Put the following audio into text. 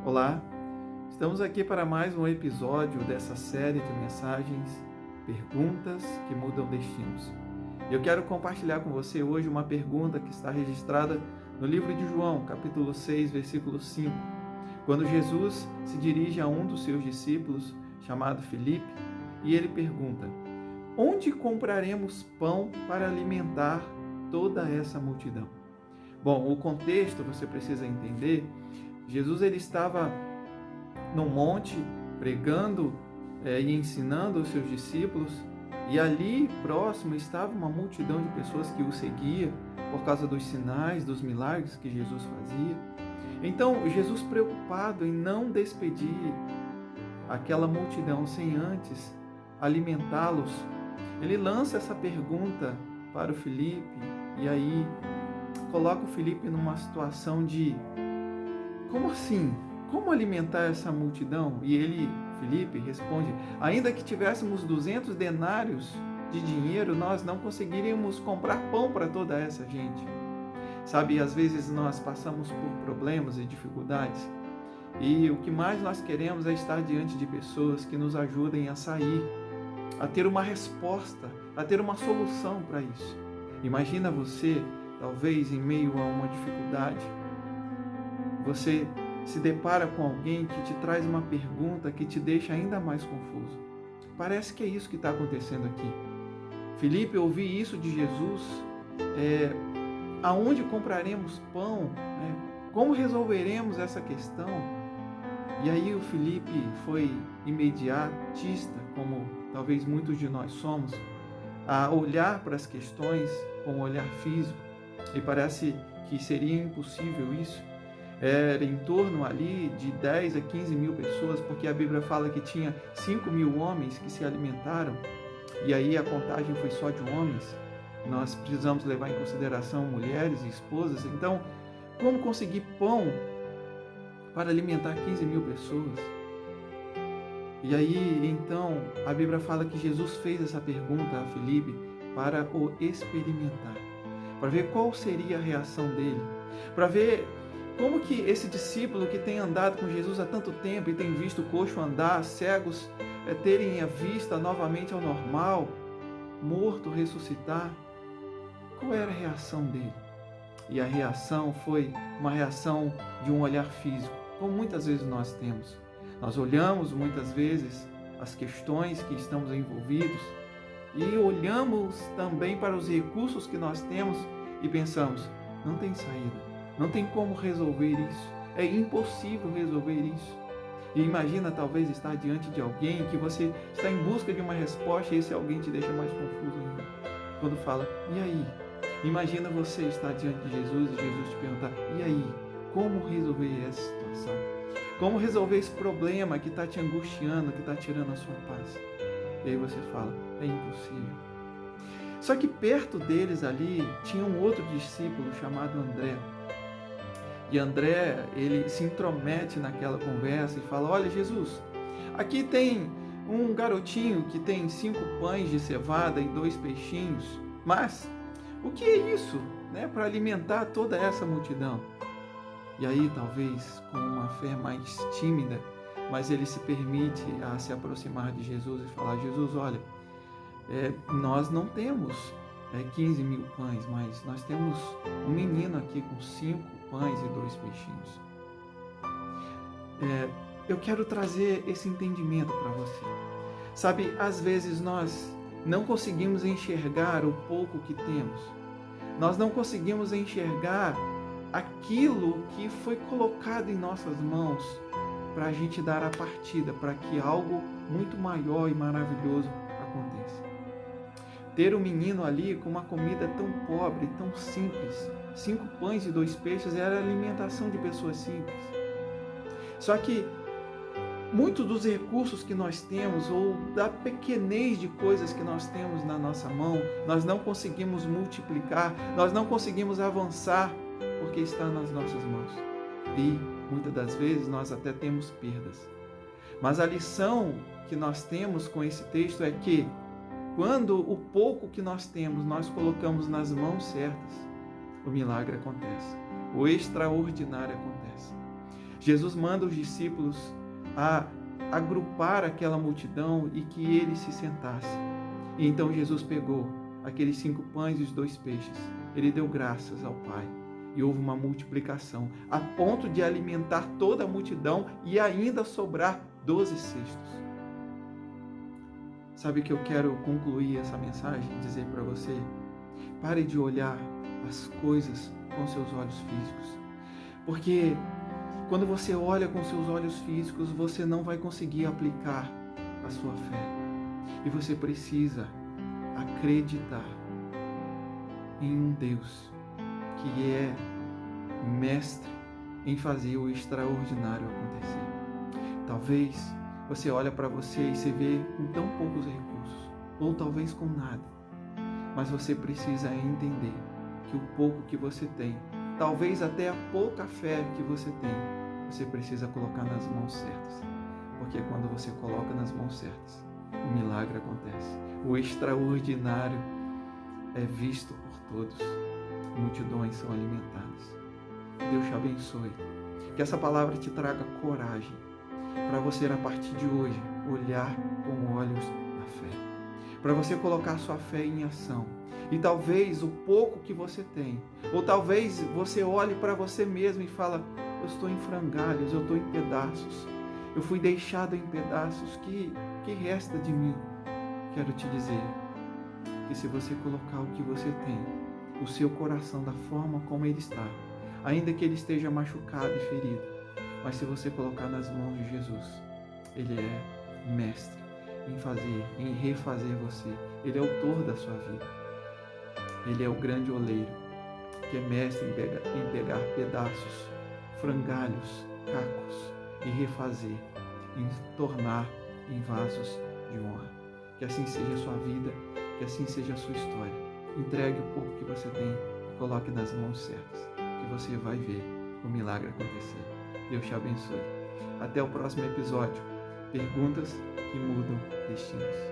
Olá, estamos aqui para mais um episódio dessa série de mensagens, Perguntas que Mudam Destinos. Eu quero compartilhar com você hoje uma pergunta que está registrada no livro de João, capítulo 6, versículo 5, quando Jesus se dirige a um dos seus discípulos, chamado Filipe, e ele pergunta: onde compraremos pão para alimentar toda essa multidão? Bom, o contexto você precisa entender. Jesus ele estava no monte pregando e ensinando os seus discípulos, e ali próximo estava uma multidão de pessoas que o seguia por causa dos sinais, dos milagres que Jesus fazia. Então, Jesus, preocupado em não despedir aquela multidão sem antes alimentá-los, ele lança essa pergunta para o Filipe, e aí coloca o Filipe numa situação de: como assim? Como alimentar essa multidão? E ele, Filipe, responde: ainda que tivéssemos 200 denários de dinheiro, nós não conseguiríamos comprar pão para toda essa gente. Sabe, às vezes nós passamos por problemas e dificuldades, e o que mais nós queremos é estar diante de pessoas que nos ajudem a sair, a ter uma resposta, a ter uma solução para isso. Imagina você, talvez em meio a uma dificuldade, você se depara com alguém que te traz uma pergunta que te deixa ainda mais confuso. Parece que é isso que está acontecendo aqui. Filipe, ouvir isso de Jesus, aonde compraremos pão? Como resolveremos essa questão? E aí o Filipe foi imediatista, como talvez muitos de nós somos, a olhar para as questões com um olhar físico, e parece que seria impossível isso. Era em torno ali de 10 a 15 mil pessoas, porque a Bíblia fala que tinha 5 mil homens que se alimentaram, e aí a contagem foi só de homens. Nós precisamos levar em consideração mulheres e esposas. Então, como conseguir pão para alimentar 15 mil pessoas? E aí, então, a Bíblia fala que Jesus fez essa pergunta a Filipe para o experimentar, para ver qual seria a reação dele, para ver como que esse discípulo que tem andado com Jesus há tanto tempo e tem visto o coxo andar, cegos terem a vista novamente ao normal, morto ressuscitar, qual era a reação dele? E a reação foi uma reação de um olhar físico, como muitas vezes nós temos. Nós olhamos muitas vezes as questões que estamos envolvidos e olhamos também para os recursos que nós temos e pensamos: não tem saída. Não tem como resolver isso. É impossível resolver isso. E imagina talvez estar diante de alguém que você está em busca de uma resposta, e esse alguém te deixa mais confuso ainda. Quando fala: e aí? Imagina você estar diante de Jesus e Jesus te perguntar: e aí? Como resolver essa situação? Como resolver esse problema que está te angustiando, que está tirando a sua paz? E aí você fala: é impossível. Só que perto deles ali tinha um outro discípulo chamado André. E André, ele se intromete naquela conversa e fala: olha, Jesus, aqui tem um garotinho que tem 5 pães de cevada e 2 peixinhos, mas o que é isso, para alimentar toda essa multidão? E aí, talvez com uma fé mais tímida, mas ele se permite a se aproximar de Jesus e falar: Jesus, olha, nós não temos 15 mil pães, mas nós temos um menino aqui com 5 pães e 2 peixinhos. Eu quero trazer esse entendimento para você. Sabe, às vezes nós não conseguimos enxergar o pouco que temos. Nós não conseguimos enxergar aquilo que foi colocado em nossas mãos para a gente dar a partida, para que algo muito maior e maravilhoso aconteça. Ter um menino ali com uma comida tão pobre, tão simples, 5 pães e 2 peixes, era a alimentação de pessoas simples. Só que muitos dos recursos que nós temos, ou da pequenez de coisas que nós temos na nossa mão, nós não conseguimos multiplicar, nós não conseguimos avançar, porque está nas nossas mãos. E muitas das vezes nós até temos perdas. Mas a lição que nós temos com esse texto é que quando o pouco que nós temos nós colocamos nas mãos certas, o milagre acontece, o extraordinário acontece. Jesus manda os discípulos a agrupar aquela multidão e que eles se sentassem. E então Jesus pegou aqueles 5 pães e os 2 peixes. Ele deu graças ao Pai e houve uma multiplicação, a ponto de alimentar toda a multidão e ainda sobrar 12 cestos. Sabe que eu quero concluir essa mensagem e dizer para você? Pare de olhar as coisas com seus olhos físicos. Porque quando você olha com seus olhos físicos, você não vai conseguir aplicar a sua fé. E você precisa acreditar em um Deus que é mestre em fazer o extraordinário acontecer. Talvez você olha para você e se vê com tão poucos recursos, ou talvez com nada. Mas você precisa entender que o pouco que você tem, talvez até a pouca fé que você tem, você precisa colocar nas mãos certas. Porque quando você coloca nas mãos certas, o milagre acontece. O extraordinário é visto por todos. Multidões são alimentadas. Deus te abençoe. Que essa palavra te traga coragem para você, a partir de hoje, olhar com olhos da fé. Para você colocar sua fé em ação. E talvez o pouco que você tem, ou talvez você olhe para você mesmo e fala: eu estou em frangalhos, eu estou em pedaços. Eu fui deixado em pedaços, que resta de mim? Quero te dizer que se você colocar o que você tem, o seu coração da forma como ele está, ainda que ele esteja machucado e ferido, mas se você colocar nas mãos de Jesus, ele é mestre em fazer, em refazer você. Ele é autor da sua vida. Ele é o grande oleiro, que é mestre em pegar pedaços, frangalhos, cacos e refazer, em tornar em vasos de honra. Que assim seja a sua vida, que assim seja a sua história. Entregue o pouco que você tem e coloque nas mãos certas, que você vai ver o milagre acontecer. Deus te abençoe. Até o próximo episódio. Perguntas que mudam destinos.